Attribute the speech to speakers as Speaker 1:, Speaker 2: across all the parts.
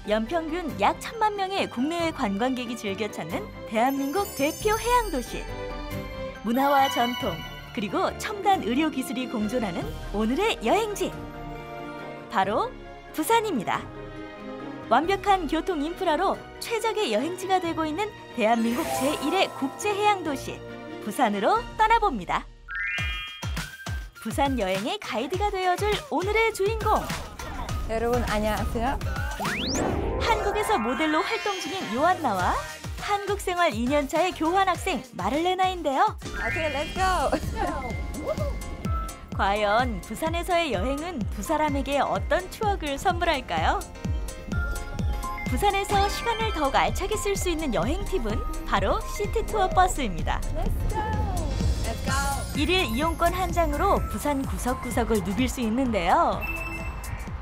Speaker 1: 연평균 약 1,000만 명의 국내외 관광객이 즐겨 찾는 대한민국 대표 해양도시. 문화와 전통, 그리고 첨단 의료 기술이 공존하는 오늘의 여행지. 바로 부산입니다. 완벽한 교통 인프라로 최적의 여행지가 되고 있는 대한민국 제1의 국제해양도시, 부산으로 떠나봅니다. 부산 여행의 가이드가 되어줄 오늘의 주인공.
Speaker 2: 여러분 안녕하세요.
Speaker 1: 한국에서 모델로 활동 중인 요한나와 한국 생활 2년차의 교환학생 마를레나인데요.
Speaker 2: 오케이, let's go.
Speaker 1: 과연 부산에서의 여행은 두 사람에게 어떤 추억을 선물할까요? 부산에서 시간을 더욱 알차게 쓸 수 있는 여행 팁은 바로 시티투어 버스입니다.
Speaker 2: Let's go. Let's go.
Speaker 1: 1일 이용권 한 장으로 부산 구석구석을 누빌 수 있는데요.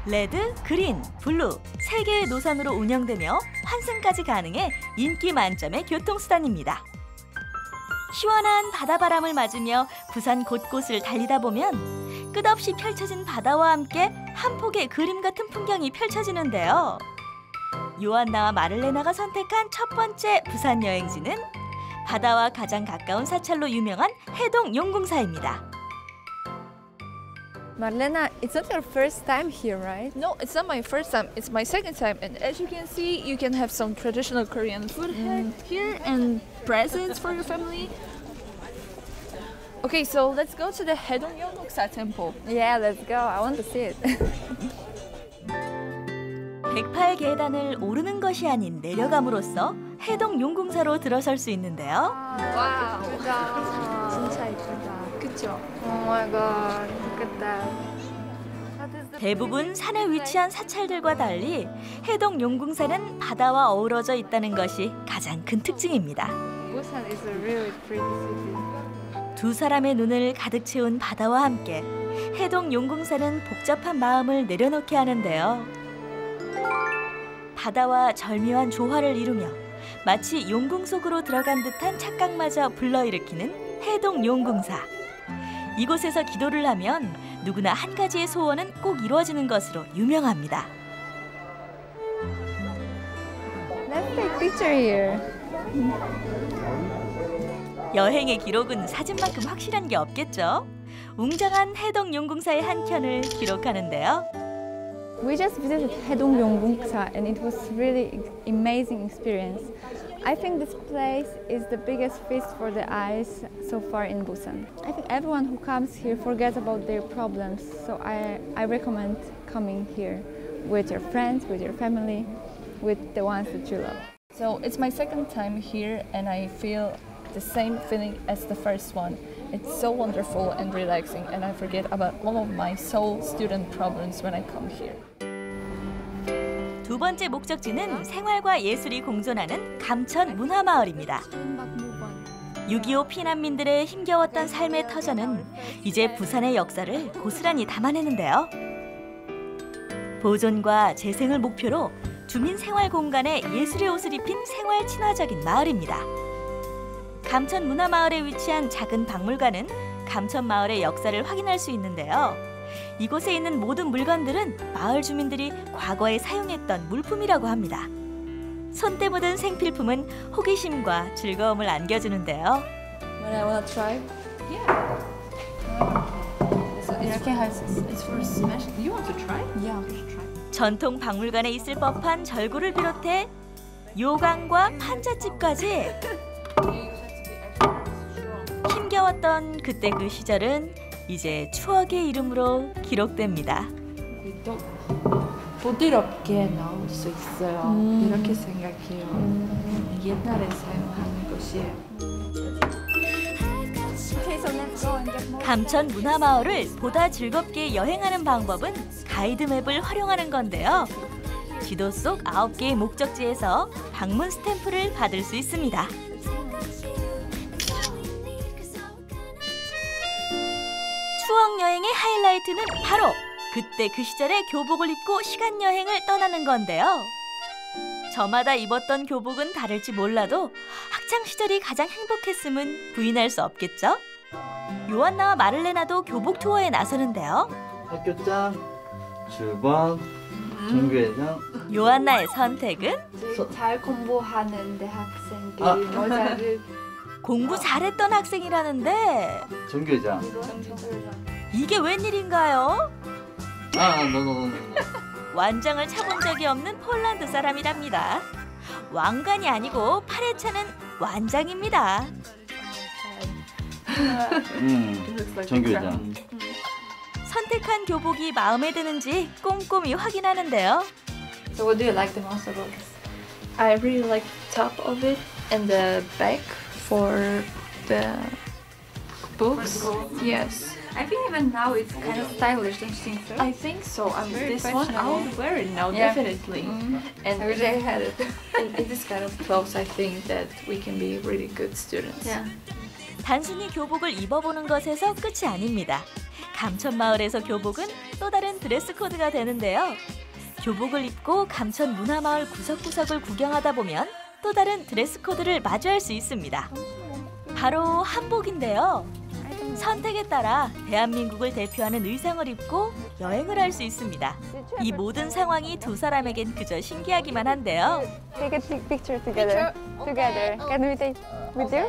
Speaker 1: 레드, 그린, 블루 3개의 노선으로 운영되며 환승까지 가능해 인기 만점의 교통수단입니다. 시원한 바다바람을 맞으며 부산 곳곳을 달리다 보면 끝없이 펼쳐진 바다와 함께 한 폭의 그림 같은 풍경이 펼쳐지는데요. 요한나와 마를레나가 선택한 첫 번째 부산 여행지는 바다와 가장 가까운 사찰로 유명한 해동 용궁사입니다.
Speaker 2: Marlena, it's not your first time here, right?
Speaker 3: No, it's not my first time. It's my second time. And as you can see, you can have some traditional Korean food here and presents for your family. Okay, so let's go to the Haedong Yeongguksa temple.
Speaker 2: Yeah, let's go. I want to see it.
Speaker 1: 108계단을 오르는 것이 아닌 내려감으로써 해동 용궁사로 들어설 수 있는데요.
Speaker 2: 와우. 예쁘다.
Speaker 3: 진짜 예쁘다. 그쵸?
Speaker 2: Oh my god, 예쁘다.
Speaker 1: 대부분 산에 위치한 사찰들과 달리 해동 용궁사는 바다와 어우러져 있다는 것이 가장 큰 특징입니다.
Speaker 2: Busan is a really pretty city.
Speaker 1: 두 사람의 눈을 가득 채운 바다와 함께 해동 용궁사는 복잡한 마음을 내려놓게 하는데요. 바다와 절묘한 조화를 이루며 마치 용궁 속으로 들어간 듯한 착각마저 불러일으키는 해동 용궁사. 이곳에서 기도를 하면 누구나 한 가지의 소원은 꼭 이루어지는 것으로 유명합니다.
Speaker 2: Let's take picture here.
Speaker 1: 여행의 기록은 사진만큼 확실한 게 없겠죠? 웅장한 해동 용궁사의 한 켠을 기록하는데요.
Speaker 2: We just visited Haedong Yeongguksa and it was really amazing experience. I think this place is the biggest feast for the eyes so far in Busan. I think everyone who comes here forgets about their problems, so I recommend coming here with your friends, with your family, with the ones that you love.
Speaker 3: So it's my second time here and I feel the same feeling as the first one. It's so wonderful and relaxing and I forget about all of my soul student problems when I come here.
Speaker 1: 두 번째 목적지는 생활과 예술이 공존하는 감천 문화마을입니다. 6.25 피난민들의 힘겨웠던 삶의 터전은 이제 부산의 역사를 고스란히 담아내는데요. 보존과 재생을 목표로 주민 생활 공간에 예술의 옷을 입힌 생활 친화적인 마을입니다. 감천 문화마을에 위치한 작은 박물관은 감천 마을의 역사를 확인할 수 있는데요. 이곳에 있는 모든 물건들은 마을 주민들이 과거에 사용했던 물품이라고 합니다. 손때 묻은 생필품은 호기심과 즐거움을 안겨주는데요.
Speaker 3: When I wanna try? Yeah. So 이렇게 할 수 있어. It's for smash. You want to try? Yeah, I want to try.
Speaker 1: 전통 박물관에 있을 법한 절구를 비롯해 요강과 판잣집까지 힘겨웠던 그때 그 시절은 이제 추억의 이름으로 기록됩니다.
Speaker 4: 부드럽게 나올 수 있어요. 이렇게 생각해요. 옛날에 사용하는 것이에요.
Speaker 2: Okay, so let's go and get more.
Speaker 1: 감천 문화마을을 보다 즐겁게 여행하는 방법은 가이드맵을 활용하는 건데요. 지도 속 9개의 목적지에서 방문 스탬프를 받을 수 있습니다. 추억 여행의 하이라이트는 바로 그때 그 시절의 교복을 입고 시간 여행을 떠나는 건데요. 저마다 입었던 교복은 다를지 몰라도 학창 시절이 가장 행복했음은 부인할 수 없겠죠? 요한나와 마를레나도 교복 투어에 나서는데요.
Speaker 5: 학교장, 주방, 전교회장.
Speaker 1: 요한나의 선택은
Speaker 4: 잘 공부하는 대학생들
Speaker 5: 아.
Speaker 4: 모자를
Speaker 1: 공부 잘했던 학생이라는데
Speaker 5: 전교회장.
Speaker 1: 이게 웬일인가요?
Speaker 5: 노.
Speaker 1: 완장을 차본 적이 없는 폴란드 사람이랍니다. 왕관이 아니고 팔에 차는 완장입니다.
Speaker 5: 전교회장.
Speaker 1: 선택한 교복이 마음에 드는지 꼼꼼히 확인하는데요.
Speaker 4: So what do you like the most about this?
Speaker 3: I really like the top of it and the back for the books. Yes.
Speaker 4: I think even now it's kind of stylish, don't you think so?
Speaker 3: I think so. I mean,
Speaker 4: Very
Speaker 3: this one I
Speaker 4: fashionable.
Speaker 3: would wear it now,
Speaker 4: Yeah.
Speaker 3: definitely. And
Speaker 4: I wish I had it.
Speaker 3: in this kind of clothes, I think that we can be really good students.
Speaker 4: Yeah.
Speaker 1: 단순히 교복을 입어보는 것에서 끝이 아닙니다. 감천마을에서 교복은 또 다른 드레스 코드가 되는데요. 교복을 입고 감천 문화마을 구석구석을 구경하다 보면 또 다른 드레스 코드를 마주할 수 있습니다. 바로 한복인데요. 선택에 따라 대한민국을 대표하는 의상을 입고 여행을 할 수 있습니다. 이 모든 상황이 두 사람에겐 그저 신기하기만 한데요.
Speaker 2: Take a picture together. Together. Can we take with you?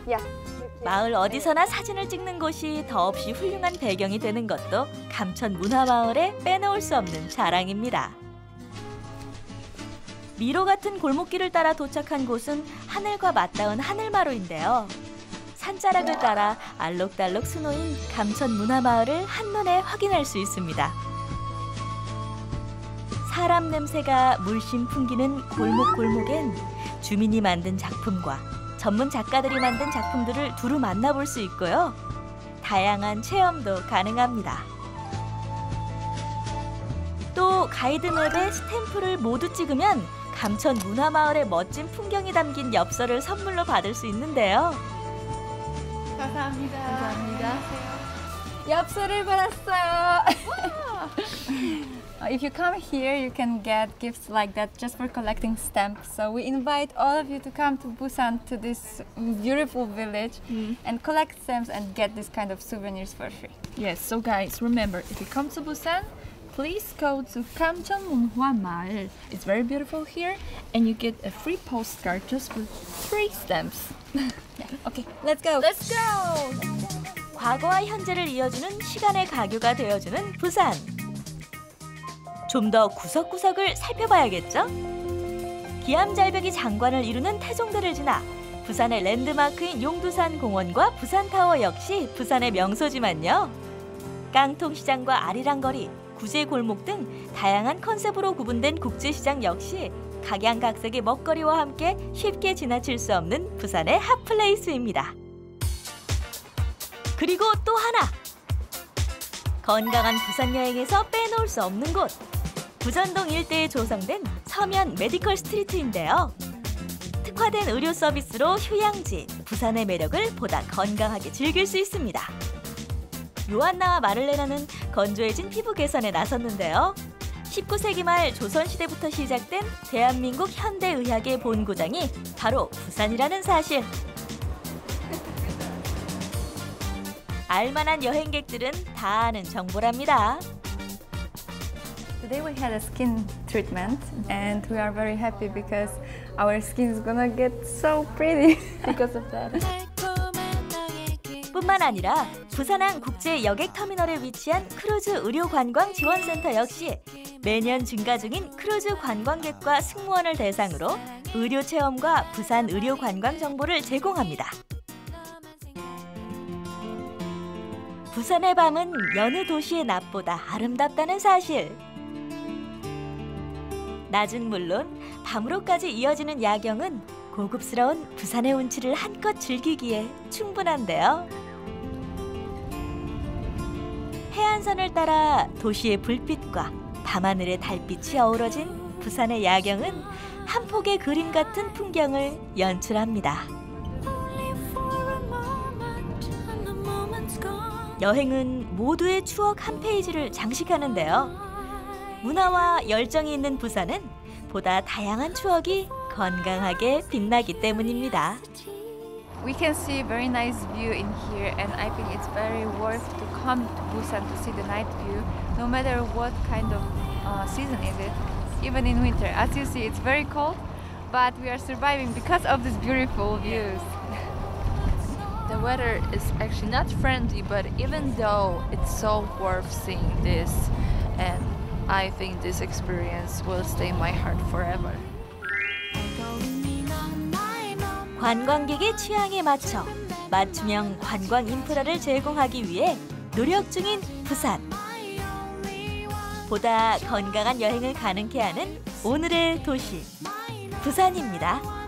Speaker 2: Yeah.
Speaker 1: 마을 어디서나 사진을 찍는 곳이 더없이 훌륭한 배경이 되는 것도 감천 문화마을의 빼놓을 수 없는 자랑입니다. 미로 같은 골목길을 따라 도착한 곳은 하늘과 맞닿은 하늘마루인데요. 산자락을 따라 알록달록 수놓인 감천 문화마을을 한눈에 확인할 수 있습니다. 사람 냄새가 물씬 풍기는 골목골목엔 주민이 만든 작품과 전문 작가들이 만든 작품들을 두루 만나볼 수 있고요. 다양한 체험도 가능합니다. 또 가이드맵에 스탬프를 모두 찍으면 감천 문화마을의 멋진 풍경이 담긴 엽서를 선물로 받을 수 있는데요.
Speaker 2: 감사합니다. 엽서를 받았어요. If you come here, you can get gifts like that just for collecting stamps. So we invite all of you to come to Busan, to this beautiful village, and collect stamps and get this kind of souvenirs for free.
Speaker 3: Yes, so guys, remember, if you come to Busan, please go to Kamcheon Munhwa Mail. It's very beautiful here, and you get a free postcard just with 3 stamps.
Speaker 2: Okay, let's go.
Speaker 3: Let's go!
Speaker 1: 과거와 현재를 이어주는 시간의 가교가 되어주는 부산. 좀 더 구석구석을 살펴봐야겠죠? 기암절벽이 장관을 이루는 태종대를 지나 부산의 랜드마크인 용두산 공원과 부산타워 역시 부산의 명소지만요. 깡통시장과 아리랑거리, 구제골목 등 다양한 컨셉으로 구분된 국제시장 역시 각양각색의 먹거리와 함께 쉽게 지나칠 수 없는 부산의 핫플레이스입니다. 그리고 또 하나! 건강한 부산 여행에서 빼놓을 수 없는 곳! 부전동 일대에 조성된 서면 메디컬 스트리트인데요. 특화된 의료 서비스로 휴양지, 부산의 매력을 보다 건강하게 즐길 수 있습니다. 요한나와 마를레나는 건조해진 피부 개선에 나섰는데요. 19세기 말 조선시대부터 시작된 대한민국 현대의학의 본고장이 바로 부산이라는 사실. 알만한 여행객들은 다 아는 정보랍니다.
Speaker 2: Today we had a skin treatment and we are very happy because our skin is gonna get so pretty because of that.
Speaker 1: 뿐만 아니라 부산항 국제 여객터미널에 위치한 크루즈 의료관광지원센터 역시 매년 증가 중인 크루즈 관광객과 승무원을 대상으로 의료 체험과 부산 의료 관광 정보를 제공합니다. 부산의 밤은 여느 도시의 낮보다 아름답다는 사실. 낮은 물론 밤으로까지 이어지는 야경은 고급스러운 부산의 운치를 한껏 즐기기에 충분한데요. 해안선을 따라 도시의 불빛과 밤하늘의 달빛이 어우러진 부산의 야경은 한 폭의 그림 같은 풍경을 연출합니다. 여행은 모두의 추억 한 페이지를 장식하는데요. 문화와 열정이 있는 부산은 보다 다양한 추억이 건강하게 빛나기 때문입니다.
Speaker 2: We can see very nice view in here, and I think it's very worth to come to Busan to see the night view, no matter what kind of season is it, even in winter. As you see, it's very cold, but we are surviving because of these beautiful views.
Speaker 3: The weather is actually not friendly, but even though it's so worth seeing this, and I think this experience will stay in my heart forever.
Speaker 1: 관광객의 취향에 맞춰 맞춤형 관광 인프라를 제공하기 위해 노력 중인 부산. 보다 건강한 여행을 가능케 하는 오늘의 도시 부산입니다.